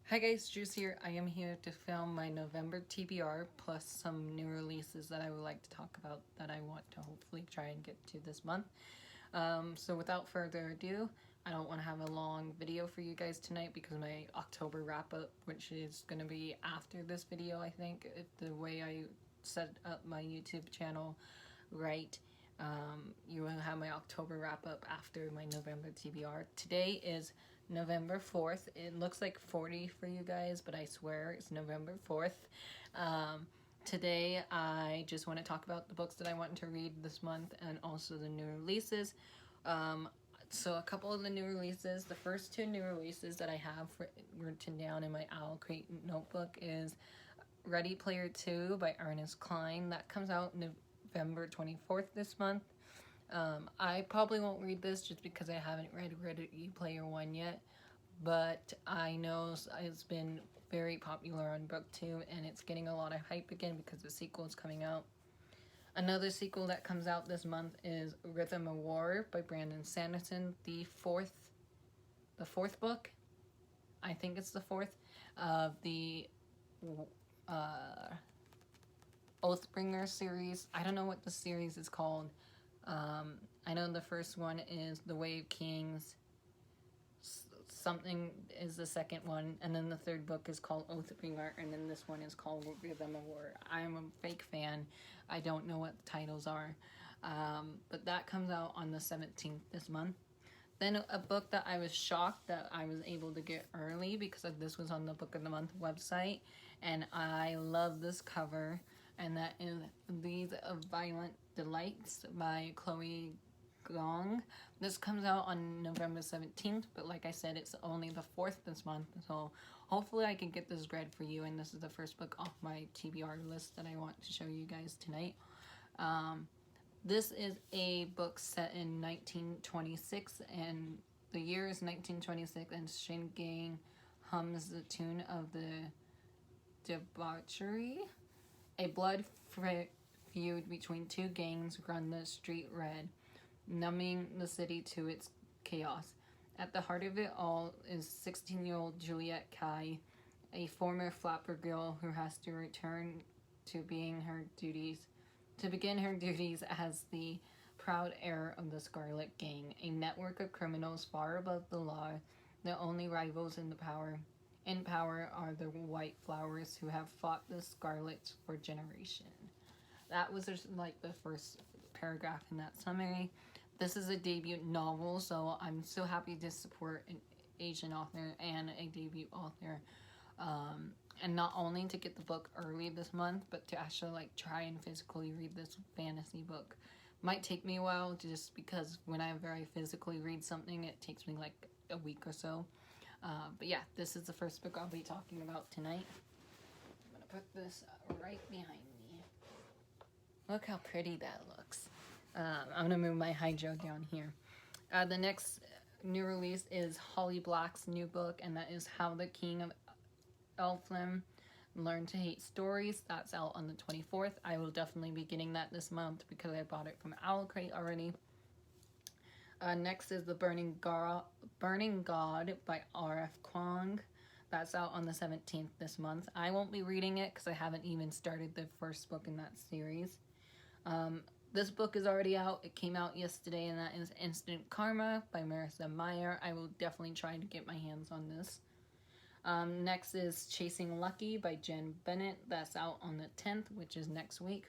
Hi guys, Juice here. I am here to film my November TBR plus some new releases that I would like to talk about that I want to hopefully try and get to this month. So without further ado, I don't want to have a long video for you guys tonight because my October wrap up, which is going to be after this video, I think, if the way I set up my YouTube channel right. You will have my October wrap up after my November TBR. Today is November 4th. It looks like 40 for you guys, but I swear it's November 4th. Today I just want to talk about the books that I want to read this month and also the new releases. So a couple of the new releases, the first two new releases that I have written down in my Owl Crate notebook is Ready Player 2 by Ernest Cline. That comes out November 24th this month. I probably won't read this just because I haven't read Ready Player 1 yet, but I know it's been very popular on BookTube and it's getting a lot of hype again because the sequel is coming out. Another sequel that comes out this month is Rhythm of War by Brandon Sanderson, the fourth book, I think it's the fourth, of the Oathbringer series. I don't know what the series is called. I know the first one is The Way of Kings, something is the second one, and then the third book is called Oathbringer, and then this one is called Rhythm of War. I'm a fake fan. I don't know what the titles are, but that comes out on the 17th this month. Then a book that I was shocked that I was able to get early because this was on the Book of the Month website, and I love this cover, and that is These Violent Delights by Chloe Gong. This comes out on November 17th, but like I said, it's only the 4th this month, so hopefully I can get this read for you, and this is the first book off my TBR list that I want to show you guys tonight. This is a book set in 1926, and the year is 1926, and Shin Gang hums the tune of the debauchery. A blood feud between two gangs run the street red, numbing the city to its chaos. At the heart of it all is 16-year-old Juliet Kai, a former flapper girl who has to return to begin her duties as the proud heir of the Scarlet Gang, a network of criminals far above the law. The only rivals in power are the White Flowers, who have fought the Scarlets for generations. That was just like the first paragraph in that summary. This is a debut novel, so I'm so happy to support an Asian author and a debut author. And not only to get the book early this month, but to actually like try and physically read this fantasy book. Might take me a while just because when I very physically read something, it takes me like a week or so. But yeah, this is the first book I'll be talking about tonight. I'm gonna put this right behind me. Look how pretty that looks. I'm gonna move my hydro down here. The next new release is Holly Black's new book, and that is How the King of Elfland Learned to Hate Stories. That's out on the 24th. I will definitely be getting that this month because I bought it from Owl Crate already. Next is The Burning God by R.F. Kuang. That's out on the 17th this month. I won't be reading it because I haven't even started the first book in that series. This book is already out. It came out yesterday, and that is Instant Karma by Marissa Meyer. I will definitely try to get my hands on this. Next is Chasing Lucky by Jen Bennett. That's out on the 10th, which is next week.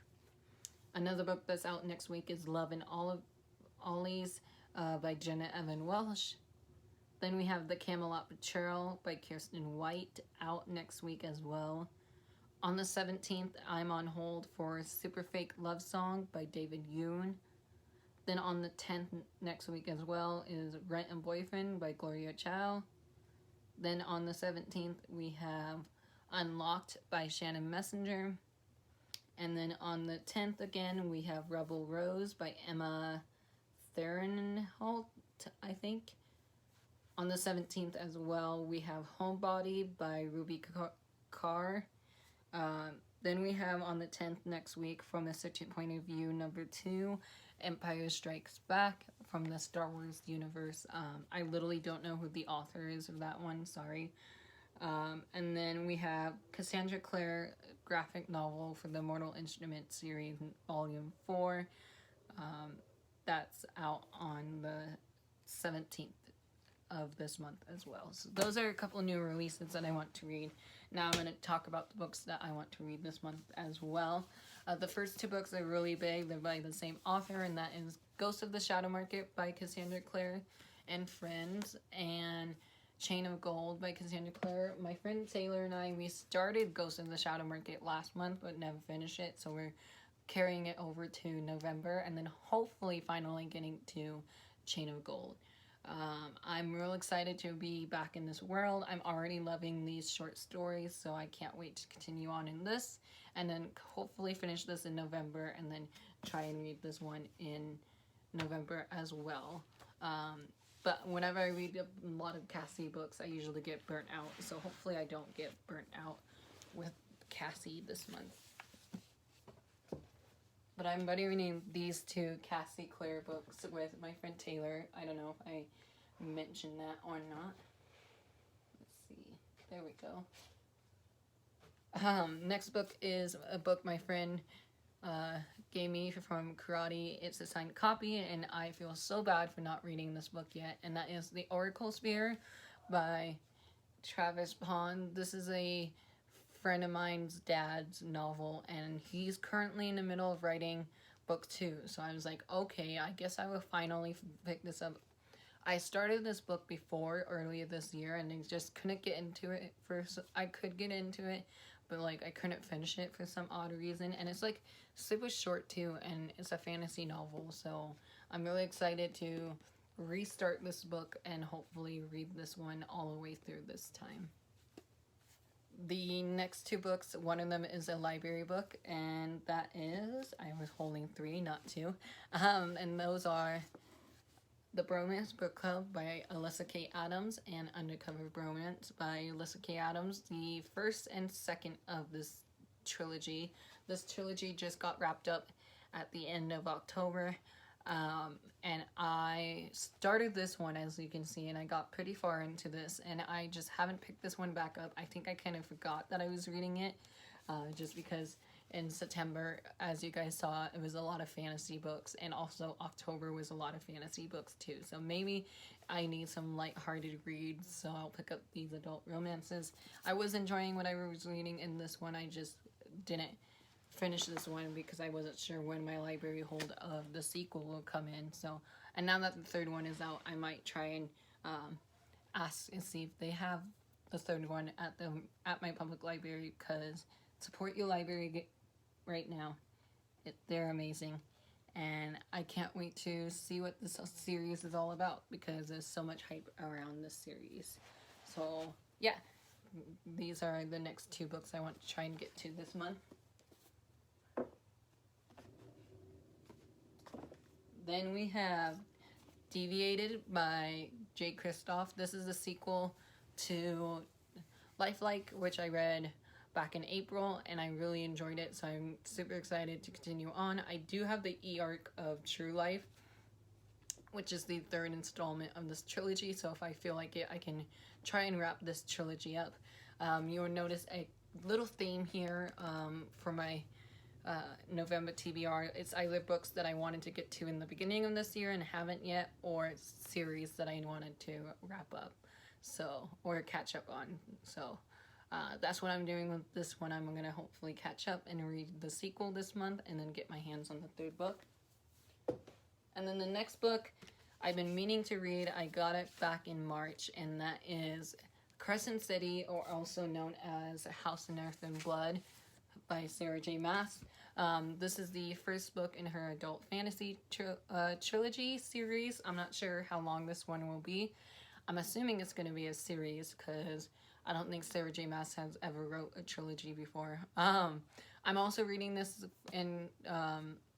Another book that's out next week is Love and Ollies by Jenna Evan Welsh. Then we have The Camelot Betrayal by Kirsten White, out next week as well. On the 17th, I'm on hold for Super Fake Love Song by David Yoon. Then on the 10th next week as well is Rent and Boyfriend by Gloria Chow. Then on the 17th, we have Unlocked by Shannon Messenger. And then on the 10th again, we have Rebel Rose by Emma Therenholt, I think. On the 17th as well, we have Homebody by Ruby Carr. Then we have on the 10th next week, From a Certain Point of View, number 2, Empire Strikes Back from the Star Wars universe. I literally don't know who the author is of that one, sorry. And then we have Cassandra Clare graphic novel for the Mortal Instruments series, Volume 4. That's out on the 17th of this month as well. So those are a couple new releases that I want to read. Now I'm going to talk about the books that I want to read this month as well. The first two books are really big. They're by the same author, and that is Ghost of the Shadow Market by Cassandra Clare and Friends, and Chain of Gold by Cassandra Clare. My friend Taylor and I, we started Ghost of the Shadow Market last month, but never finished it, so we're carrying it over to November, and then hopefully finally getting to Chain of Gold. I'm real excited to be back in this world. I'm already loving these short stories, so I can't wait to continue on in this, and then hopefully finish this in November, and then try and read this one in November as well. But whenever I read a lot of Cassie books, I usually get burnt out, so hopefully I don't get burnt out with Cassie this month. But I'm reading these two Cassie Clare books with my friend Taylor. I don't know if I mentioned that or not. Let's see. There we go. Next book is a book my friend gave me from karate. It's a signed copy, and I feel so bad for not reading this book yet. And that is The Oracle Spear by Travis Pond. This is a friend of mine's dad's novel, and he's currently in the middle of writing book 2. So I was like, okay, I guess I will finally pick this up. I started this book before, earlier this year, and I just couldn't get into it. I could get into it, but like I couldn't finish it for some odd reason. And it's like super short too, and it's a fantasy novel, so I'm really excited to restart this book and hopefully read this one all the way through this time. The next two books, one of them is a library book, and that is, I was holding 3, not 2, and those are The Bromance Book Club by Alyssa K. Adams and Undercover Bromance by Alyssa K. Adams, the first and second of this trilogy. This trilogy just got wrapped up at the end of October, and I started this one, as you can see, and I got pretty far into this, and I just haven't picked this one back up. I think I kind of forgot that I was reading it, just because in September, as you guys saw, it was a lot of fantasy books, and also October was a lot of fantasy books too, so maybe I need some lighthearted reads, so I'll pick up these adult romances. I was enjoying what I was reading in this one. I just didn't finish this one because I wasn't sure when my library hold of the sequel will come in. So, and now that the third one is out, I might try and ask and see if they have the third one at my public library, because support your library right now. They're amazing, and I can't wait to see what this series is all about, because there's so much hype around this series. So yeah, these are the next two books I want to try and get to this month. Then we have Deviated by Jay Kristoff. This is a sequel to Lifelike, which I read back in April, and I really enjoyed it, so I'm super excited to continue on. I do have the e-arc of True Life, which is the third installment of this trilogy, so if I feel like it, I can try and wrap this trilogy up. You'll notice a little theme here for my November TBR. It's either books that I wanted to get to in the beginning of this year and haven't yet, or it's series that I wanted to wrap up, so, or catch up on. So that's what I'm doing with this one. I'm gonna hopefully catch up and read the sequel this month, and then get my hands on the third book. And then the next book I've been meaning to read, I got it back in March, and that is Crescent City, or also known as House in Earth and Blood by Sarah J. Maas. This is the first book in her adult fantasy trilogy series. I'm not sure how long this one will be. I'm assuming it's going to be a series, because I don't think Sarah J. Maas has ever wrote a trilogy before. I'm also reading this in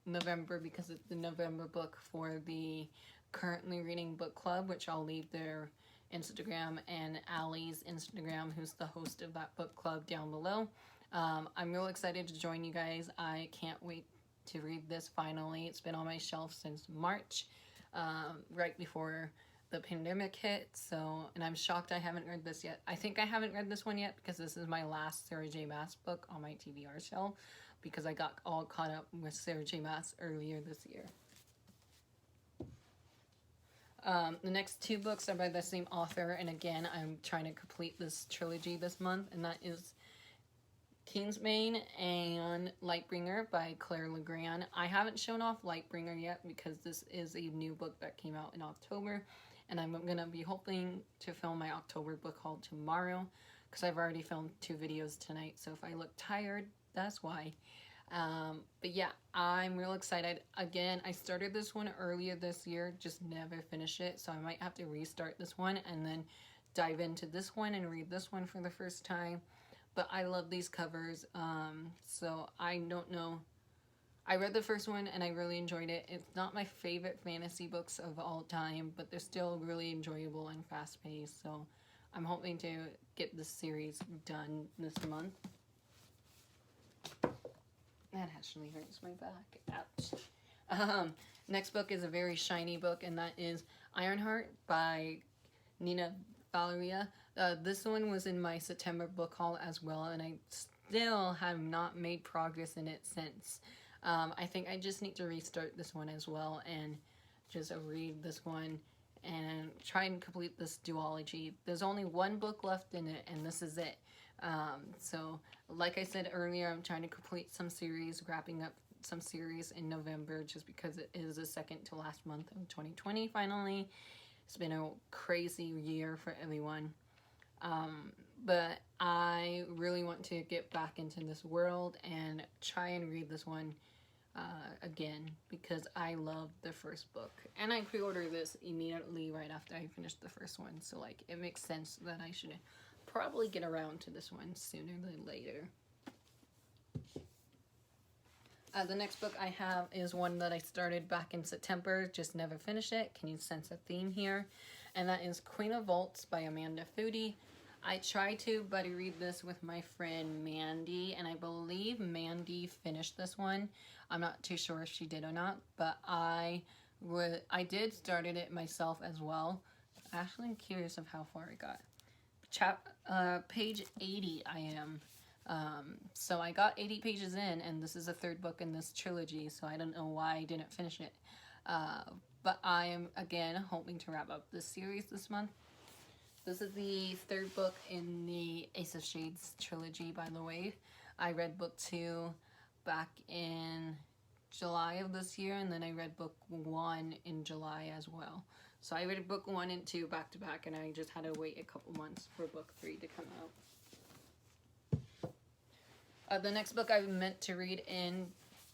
November, because it's the November book for the currently reading book club, which I'll leave their Instagram and Allie's Instagram, who's the host of that book club, down below. I'm real excited to join you guys. I can't wait to read this finally. It's been on my shelf since March, right before the pandemic hit, so, and I'm shocked I haven't read this yet. I think I haven't read this one yet because this is my last Sarah J. Maas book on my TBR shelf, because I got all caught up with Sarah J. Maas earlier this year. The next two books are by the same author, and again, I'm trying to complete this trilogy this month, and that is Kingsmain and Lightbringer by Claire Legrand. I haven't shown off Lightbringer yet because this is a new book that came out in October, and I'm going to be hoping to film my October book haul tomorrow because I've already filmed 2 videos tonight, so if I look tired, that's why. But yeah, I'm real excited. Again, I started this one earlier this year, just never finished it, so I might have to restart this one and then dive into this one and read this one for the first time. But I love these covers, so I don't know. I read the first one and I really enjoyed it. It's not my favorite fantasy books of all time, but they're still really enjoyable and fast-paced, so I'm hoping to get this series done this month. That actually hurts my back. Ouch. Next book is a very shiny book, and that is Ironheart by Nina Valeria. This one was in my September book haul as well, and I still have not made progress in it since. I think I just need to restart this one as well and just read this one and try and complete this duology. There's only one book left in it, and this is it. So, like I said earlier, I'm trying to complete some series, wrapping up some series in November just because it is the second to last month of 2020 finally. It's been a crazy year for everyone. But I really want to get back into this world and try and read this one again because I love the first book. And I pre-ordered this immediately right after I finished the first one. So, like, it makes sense that I should probably get around to this one sooner than later. The next book I have is one that I started back in September, just never finished it. Can you sense a theme here? And that is Queen of Waltz by Amanda Foody. I tried to buddy read this with my friend Mandy, and I believe Mandy finished this one. I'm not too sure if she did or not, but I did started it myself as well. Actually, I'm curious of how far I got. Page 80 I am. So I got 80 pages in, and this is the third book in this trilogy, so I don't know why I didn't finish it. But I am, again, hoping to wrap up this series this month. This is the third book in the Ace of Shades trilogy, by the way. I read book 2 back in July of this year, and then I read book 1 in July as well. So I read book 1 and 2 back to back, and I just had to wait a couple months for book 3 to come out. The next book I meant to read in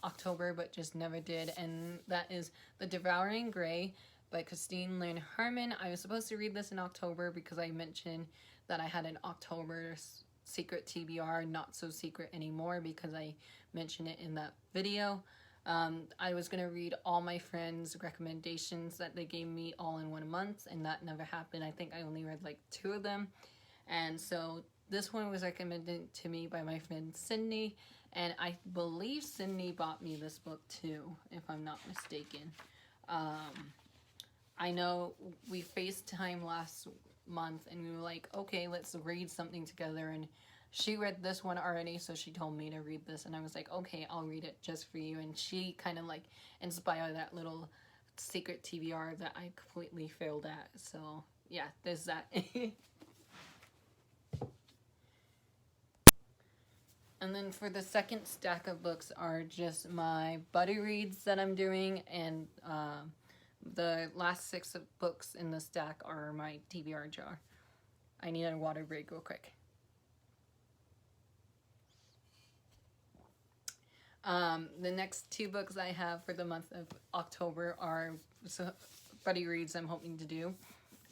October, but just never did, and that is The Devouring Gray by Christine Lynn Herman. I was supposed to read this in October because I mentioned that I had an October secret TBR, not so secret anymore, because I mentioned it in that video. I was going to read all my friends' recommendations that they gave me all in 1 month, and that never happened. I think I only read like 2 of them. And so this one was recommended to me by my friend Sydney, and I believe Sydney bought me this book too, if I'm not mistaken. I know we FaceTime last month, and we were like, okay, let's read something together, and she read this one already, so she told me to read this, and I was like, okay, I'll read it just for you, and she kind of like inspired that little secret TBR that I completely failed at, so yeah, there's that. And then for the second stack of books are just my buddy reads that I'm doing, and the last 6 books in the stack are my TBR jar. I need a water break real quick. The next 2 books I have for the month of October are buddy reads I'm hoping to do.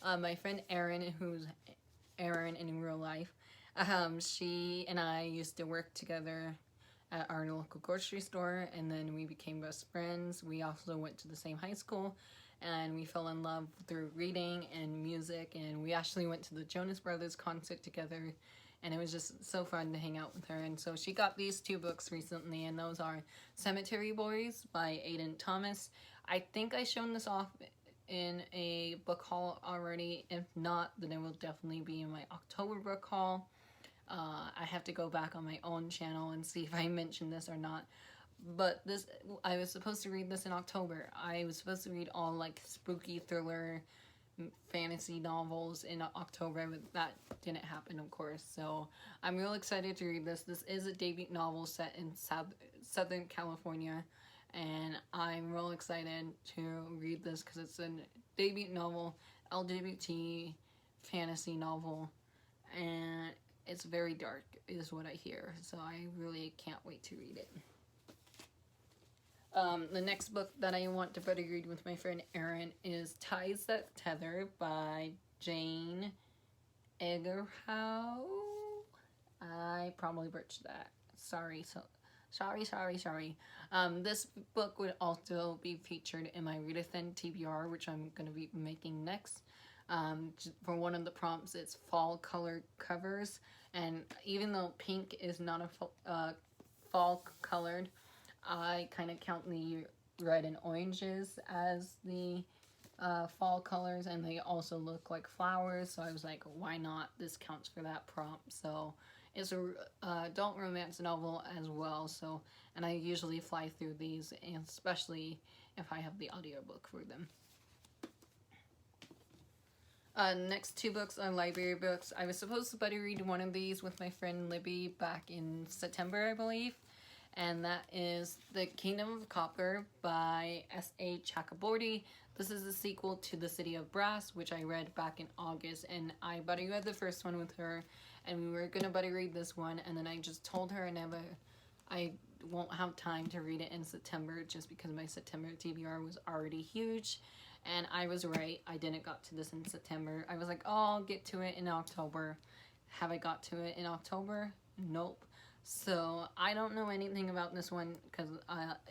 My friend Erin, who's Erin in real life, she and I used to work together at our local grocery store, and then we became best friends. We also went to the same high school, and we fell in love through reading and music, and we actually went to the Jonas Brothers concert together, and it was just so fun to hang out with her. And so she got these 2 books recently, and those are Cemetery Boys by Aiden Thomas. I think I shown this off in a book haul already. If not, then it will definitely be in my October book haul. I have to go back on my own channel and see if I mentioned this or not. But this, I was supposed to read this in October. I was supposed to read all like spooky thriller fantasy novels in October, but that didn't happen, of course. So I'm real excited to read this. This is a debut novel set in Southern California, and I'm real excited to read this because it's a debut novel, LGBT fantasy novel, and it's very dark is what I hear. So I really can't wait to read it. The next book that I want to buddy read with my friend Erin is Ties That Tether by Jane Egerhow. I probably butchered that. Sorry. This book would also be featured in my readathon TBR, which I'm going to be making next. For one of the prompts, it's fall color covers, and even though pink is not a fall colored, I kind of count the red and oranges as the fall colors, and they also look like flowers, so I was like, why not? This counts for that prompt. So it's a adult romance novel as well, so, and I usually fly through these, and especially if I have the audiobook for them. Next two books are library books. I was supposed to buddy read one of these with my friend Libby back in September, I believe, and that is The Kingdom of Copper by S.A. Chakraborty. This is a sequel to The City of Brass, which I read back in August, and I buddy read the first one with her, and we were gonna buddy read this one, and then I just told her I won't have time to read it in September just because my September TBR was already huge, and I was right. I didn't got to this in September. I was like, oh, I'll get to it in October. Have I got to it in October? Nope. So I don't know anything about this one because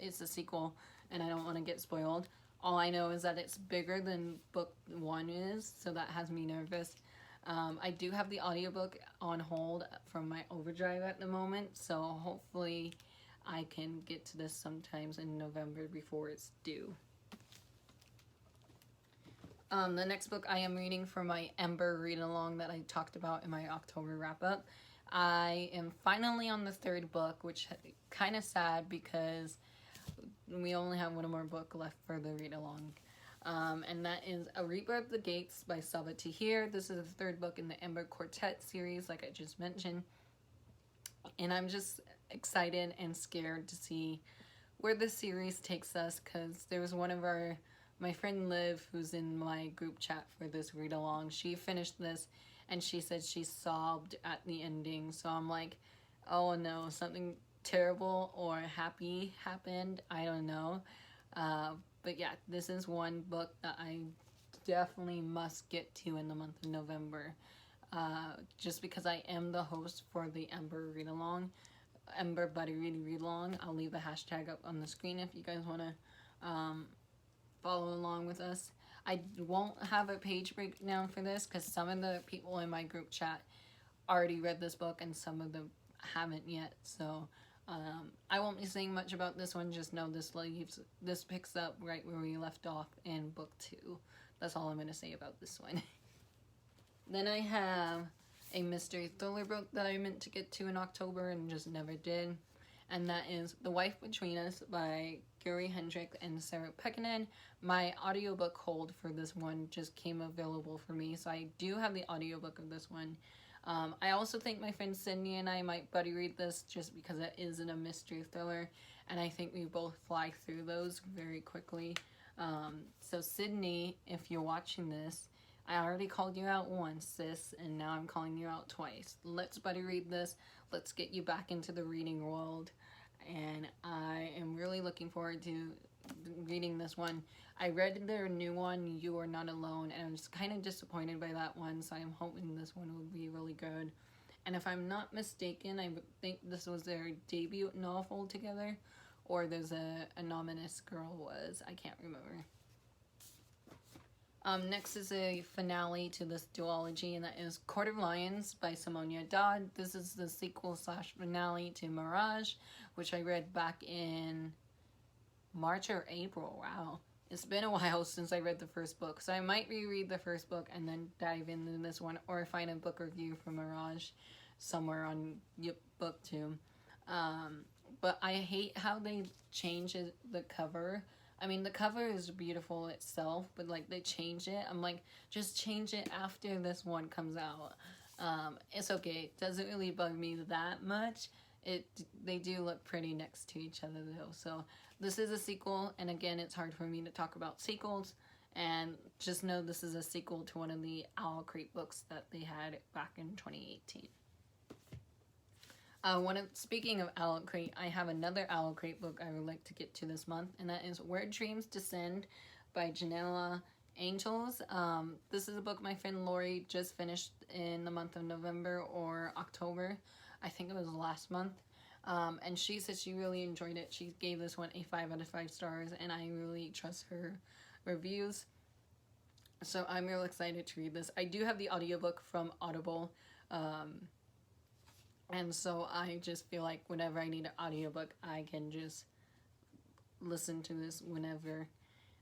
it's a sequel and I don't want to get spoiled. All I know is that it's bigger than book one is, so that has me nervous. I do have the audiobook on hold from my overdrive at the moment, so hopefully I can get to this sometimes in November before it's due. The next book I am reading for my Ember read-along that I talked about in my October wrap-up. I am finally on the third book, which is kind of sad because we only have one more book left for the read-along. And that is A Reaper of the Gates by Saba Tahir. This is the third book in the Ember Quartet series, like I just mentioned. And I'm just excited and scared to see where the series takes us, because there was my friend Liv, who's in my group chat for this read-along, she finished this and she said she sobbed at the ending. So I'm like, oh no, something terrible or happy happened. I don't know. But yeah, this is one book that I definitely must get to in the month of November. Just because I am the host for the Ember read-along, Ember Buddy Read-along. I'll leave the hashtag up on the screen if you guys want to follow along with us. I won't have a page breakdown for this because some of the people in my group chat already read this book and some of them haven't yet. So I won't be saying much about this one. Just know this picks up right where we left off in book 2. That's all I'm going to say about this one. Then I have a mystery thriller book that I meant to get to in October and just never did. And that is The Wife Between Us by Guri Hendrick and Sarah Pekkanen. My audiobook hold for this one just came available for me, so I do have the audiobook of this one. I also think my friend Sydney and I might buddy read this just because it isn't a mystery thriller, and I think we both fly through those very quickly. So Sydney, if you're watching this, I already called you out once, sis, and now I'm calling you out twice. Let's buddy read this. Let's get you back into the reading world. And I am really looking forward to reading this one. I read their new one, You Are Not Alone, and I'm just kind of disappointed by that one, so I'm hoping this one will be really good. And if I'm not mistaken, I think this was their debut novel together, or there's a Anonymous Girl was. I can't remember. Next is a finale to this duology, and that is Court of Lions by Simonia Dodd. This is the sequel / finale to Mirage, which I read back in March or April. Wow. It's been a while since I read the first book, so I might reread the first book and then dive into this one, or find a book review from Mirage somewhere on BookTube. But I hate how they change the cover. I mean, the cover is beautiful itself, but like they change it. I'm like, just change it after this one comes out. It's okay. It doesn't really bug me that much. They do look pretty next to each other though. So this is a sequel, and again, it's hard for me to talk about sequels. And just know this is a sequel to one of the Owl Crate books that they had back in 2018. Speaking of Owl Crate, I have another Owl Crate book I would like to get to this month, and that is Where Dreams Descend by Janella Angels. This is a book my friend Lori just finished in the month of November or October. I think it was last month. And she said she really enjoyed it. She gave this one a 5 out of 5 stars, and I really trust her reviews. So I'm real excited to read this. I do have the audiobook from Audible. And so I just feel like whenever I need an audiobook, I can just listen to this whenever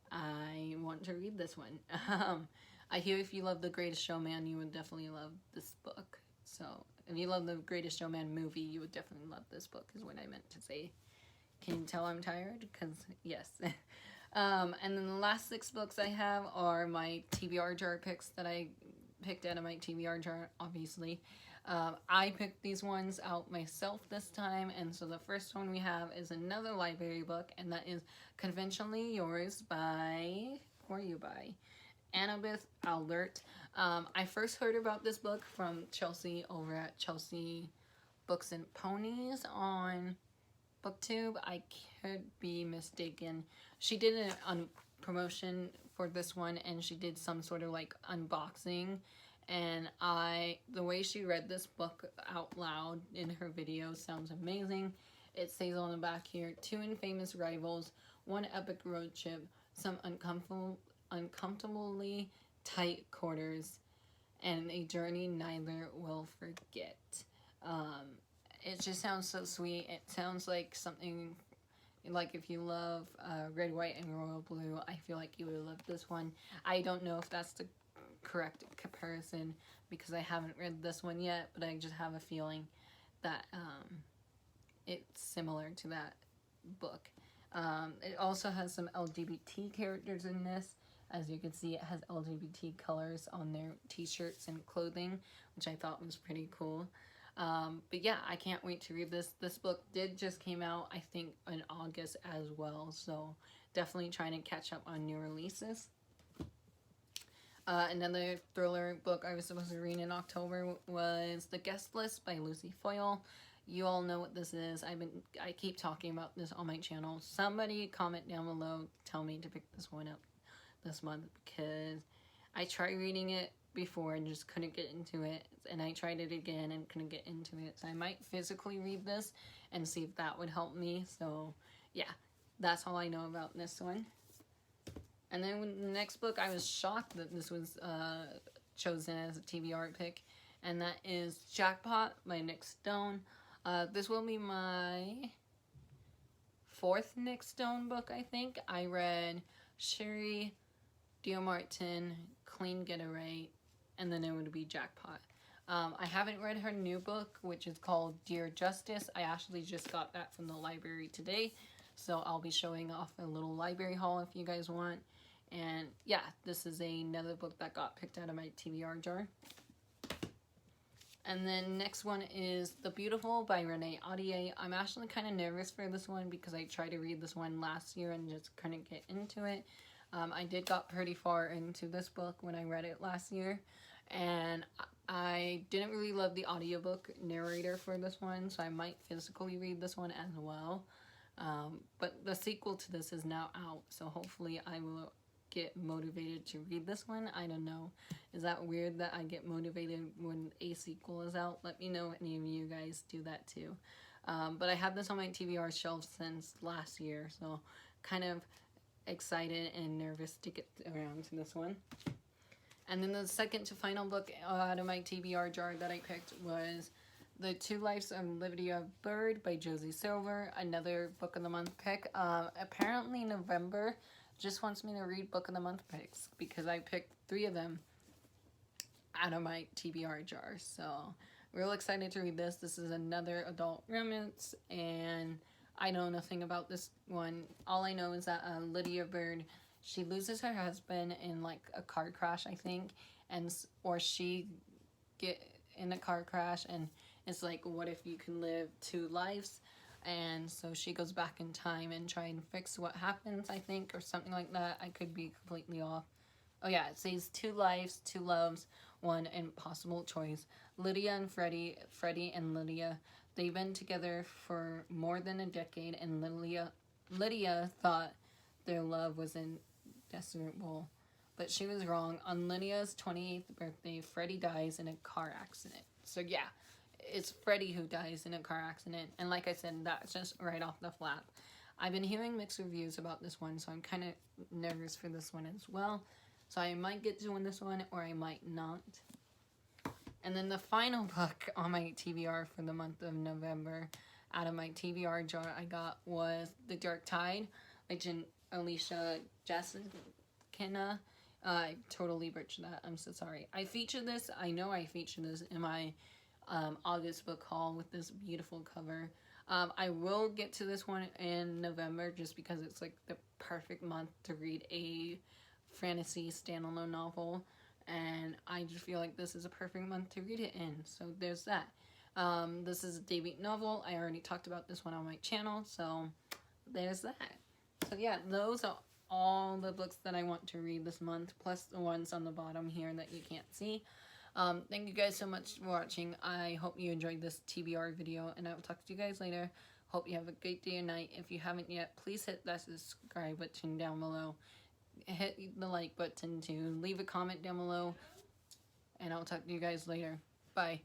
I want to read this one. I hear if you love The Greatest Showman, you would definitely love this book. So if you love The Greatest Showman movie, you would definitely love this book, is what I meant to say. Can you tell I'm tired? Because, yes. And then the last 6 books I have are my TBR Jar picks that I picked out of my TBR Jar, obviously. I picked these ones out myself this time, and so the first one we have is another library book, and that is Conventionally Yours by Annabeth Albert. I first heard about this book from Chelsea over at Chelsea Books and Ponies on BookTube. I could be mistaken. She did a promotion for this one, and she did some sort of like unboxing. And the way she read this book out loud in her video sounds amazing. It says on the back here, 2 infamous rivals, 1 epic road trip, some uncomfortably tight quarters, and a journey neither will forget. It just sounds so sweet. It sounds like something like if you love Red, White, and Royal Blue, I feel like you would love this one. I don't know if that's the correct comparison because I haven't read this one yet, but I just have a feeling that it's similar to that book. It also has some LGBT characters in this. As you can see, it has LGBT colors on their t-shirts and clothing, which I thought was pretty cool. But yeah, I can't wait to read this. This book did just came out, I think, in August as well, so definitely trying to catch up on new releases. Another thriller book I was supposed to read in October was The Guest List by Lucy Foyle. You all know what this is. I keep talking about this on my channel. Somebody comment down below, tell me to pick this one up this month, because I tried reading it before and just couldn't get into it, and I tried it again and couldn't get into it. So I might physically read this and see if that would help me. So yeah, that's all I know about this one. And then the next book, I was shocked that this was chosen as a TBR pick, and that is Jackpot by Nick Stone. This will be my 4th Nick Stone book, I think. I read Sherry, Martin, Clean Getaway, and then it would be Jackpot. I haven't read her new book, which is called Dear Justice. I actually just got that from the library today, so I'll be showing off a little library haul if you guys want. And yeah, this is another book that got picked out of my TBR jar. And then next one is The Beautiful by Renee Audier. I'm actually kind of nervous for this one because I tried to read this one last year and just couldn't get into it. I did got pretty far into this book when I read it last year, and I didn't really love the audiobook narrator for this one, so I might physically read this one as well. But the sequel to this is now out, so hopefully I will get motivated to read this one. I don't know. Is that weird that I get motivated when a sequel is out? Let me know if any of you guys do that too. But I had this on my TBR shelf since last year, so kind of excited and nervous to get around to this one. And then the second to final book out of my TBR jar that I picked was The Two Lives of Lydia Bird by Josie Silver, another book of the month pick. Apparently November, just wants me to read Book of the Month picks because I picked 3 of them out of my TBR jar. So real excited to read this. This is another adult romance, and I know nothing about this one. All I know is that Lydia Bird, she loses her husband in like a car crash, I think, or she get in a car crash, and it's like, what if you can live 2 lives? And so she goes back in time and try and fix what happens, I think, or something like that. I could be completely off. Oh yeah, it says 2 lives, 2 loves, 1 impossible choice. Lydia and Freddie and Lydia, they've been together for more than a decade, and Lydia thought their love was indescribable, but she was wrong. On Lydia's 28th birthday, Freddie dies in a car accident. So yeah, it's Freddie who dies in a car accident, and like I said, that's just right off the flap. I've been hearing mixed reviews about this one, so I'm kind of nervous for this one as well. So I might get to win this one, or I might not. And then the final book on my TBR for the month of November, out of my TBR jar, I got was The Dark Tide, which in Alicia Jessica. I totally butchered that. I'm so sorry. I featured this. I know I featured this in my August book haul with this beautiful cover. I will get to this one in November just because it's like the perfect month to read a fantasy standalone novel, and I just feel like this is a perfect month to read it in. So there's that. This is a debut novel. I already talked about this one on my channel, so there's that. So yeah, those are all the books that I want to read this month, plus the ones on the bottom here that you can't see. Thank you guys so much for watching. I hope you enjoyed this TBR video, and I will talk to you guys later. Hope you have a great day and night. If you haven't yet, please hit that subscribe button down below. Hit the like button too. Leave a comment down below, and I'll talk to you guys later. Bye.